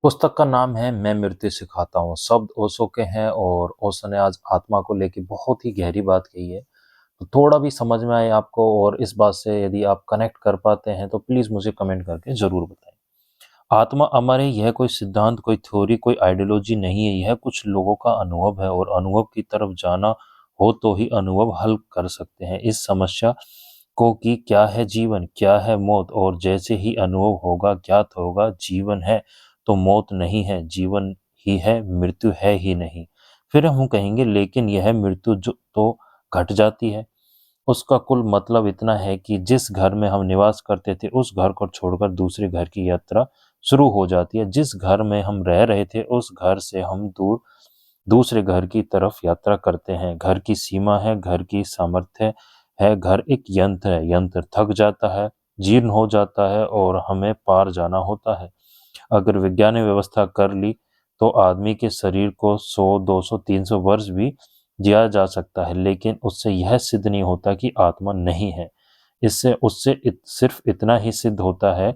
पुस्तक का नाम है मैं मृत्यु सिखाता हूँ। शब्द ओशो के हैं और ओशो ने आज आत्मा को लेके बहुत ही गहरी बात कही है। तो थोड़ा भी समझ में आए आपको और इस बात से यदि आप कनेक्ट कर पाते हैं तो प्लीज मुझे कमेंट करके जरूर बताएं। आत्मा अमर है, यह कोई सिद्धांत, कोई थ्योरी, कोई आइडियोलॉजी नहीं है। यह कुछ लोगों का अनुभव है और अनुभव की तरफ जाना हो तो ही अनुभव हल कर सकते हैं इस समस्या को कि क्या है जीवन, क्या है मौत। और जैसे ही अनुभव होगा, ज्ञात होगा जीवन है तो मौत नहीं है, जीवन ही है, मृत्यु है ही नहीं। फिर हम कहेंगे लेकिन यह मृत्यु जो तो घट जाती है। उसका कुल मतलब इतना है कि जिस घर में हम निवास करते थे उस घर को छोड़कर दूसरे घर की यात्रा शुरू हो जाती है। जिस घर में हम रह रहे थे उस घर से हम दूसरे घर की तरफ यात्रा करते हैं। घर की सीमा है, घर की सामर्थ्य है। घर एक यंत्र है, यंत्र थक जाता है, जीर्ण हो जाता है और हमें पार जाना होता है। अगर विज्ञान ने व्यवस्था कर ली तो आदमी के शरीर को 100, 200, 300 वर्ष भी जिया जा सकता है, लेकिन उससे यह सिद्ध नहीं होता कि आत्मा नहीं है। इससे उससे सिर्फ इतना ही सिद्ध होता है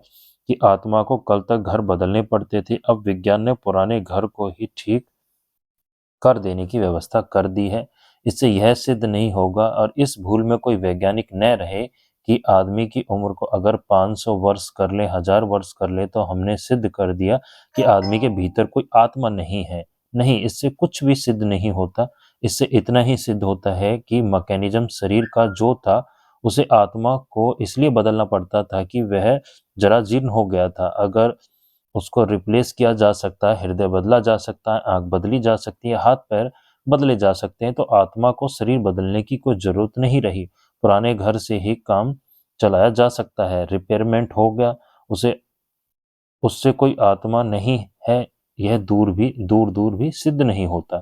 कि आत्मा को कल तक घर बदलने पड़ते थे, अब विज्ञान ने पुराने घर को ही ठीक कर देने की व्यवस्था कर दी है। इससे यह सिद्ध नहीं होगा और इस भूल में कोई वैज्ञानिक न रहे कि आदमी की उम्र को अगर 500 वर्ष कर ले, 1000 वर्ष कर ले तो हमने सिद्ध कर दिया कि आदमी के भीतर कोई आत्मा नहीं है। नहीं, इससे कुछ भी सिद्ध नहीं होता। इससे इतना ही सिद्ध होता है कि मैकेनिज्म शरीर का जो था उसे आत्मा को इसलिए बदलना पड़ता था कि वह जरा जीर्ण हो गया था। अगर उसको रिप्लेस किया जा सकता है, हृदय बदला जा सकता है, आंख बदली जा सकती है, हाथ पैर बदले जा सकते हैं, तो आत्मा को शरीर बदलने की कोई जरूरत नहीं रही। पुराने घर से ही काम चलाया जा सकता है। रिपेयरमेंट हो गया, उसे उससे कोई आत्मा नहीं है, यह दूर दूर भी सिद्ध नहीं होता।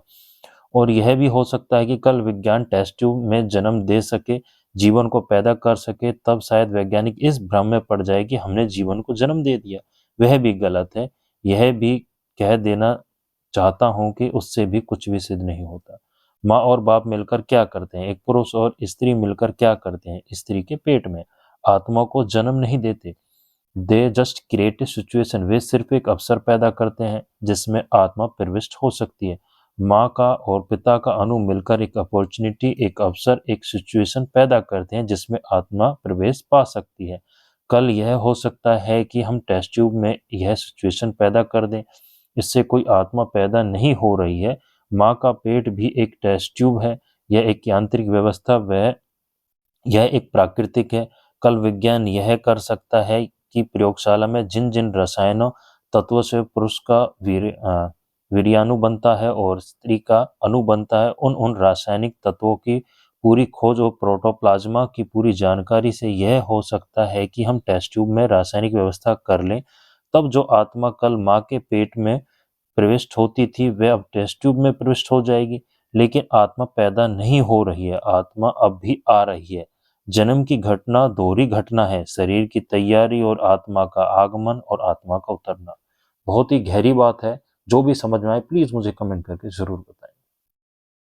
और यह भी हो सकता है कि कल विज्ञान टेस्ट ट्यूब में जन्म दे सके, जीवन को पैदा कर सके, तब शायद वैज्ञानिक इस भ्रम में पड़ जाए कि हमने जीवन को जन्म दे दिया। वह भी गलत है। यह भी कह देना चाहता हूं कि उससे भी कुछ भी सिद्ध नहीं होता। माँ और बाप मिलकर क्या करते हैं? एक पुरुष और स्त्री मिलकर क्या करते हैं? स्त्री के पेट में आत्मा को जन्म नहीं देते। They just create a situation, वे सिर्फ एक अवसर पैदा करते हैं जिसमें आत्मा प्रविष्ट हो सकती है। माँ का और पिता का अणु मिलकर एक अपॉर्चुनिटी, एक अवसर, एक सिचुएशन पैदा करते हैं जिसमें आत्मा प्रवेश पा सकती है। कल यह हो सकता है कि हम टेस्ट ट्यूब में यह सिचुएशन पैदा कर दें। इससे कोई आत्मा पैदा नहीं हो रही है। माँ का पेट भी एक टेस्ट ट्यूब है। यह एक यांत्रिक व्यवस्था, वह यह एक प्राकृतिक है। कल विज्ञान यह कर सकता है कि प्रयोगशाला में जिन जिन रसायनों तत्वों से पुरुष का वीर्याणु बनता है और स्त्री का अणु बनता है, उन उन रासायनिक तत्वों की पूरी खोज और प्रोटोप्लाज्मा की पूरी जानकारी से यह हो सकता है कि हम टेस्ट ट्यूब में रासायनिक व्यवस्था कर लें। तब जो आत्मा कल माँ के पेट में प्रविष्ट होती थी वह अब टेस्ट ट्यूब में प्रविष्ट हो जाएगी। लेकिन आत्मा पैदा नहीं हो रही है, आत्मा अब भी आ रही है। जन्म की घटना दोहरी घटना है, शरीर की तैयारी और आत्मा का आगमन और आत्मा का उतरना। बहुत ही गहरी बात है। जो भी समझ में आए प्लीज मुझे कमेंट करके जरूर बताएं।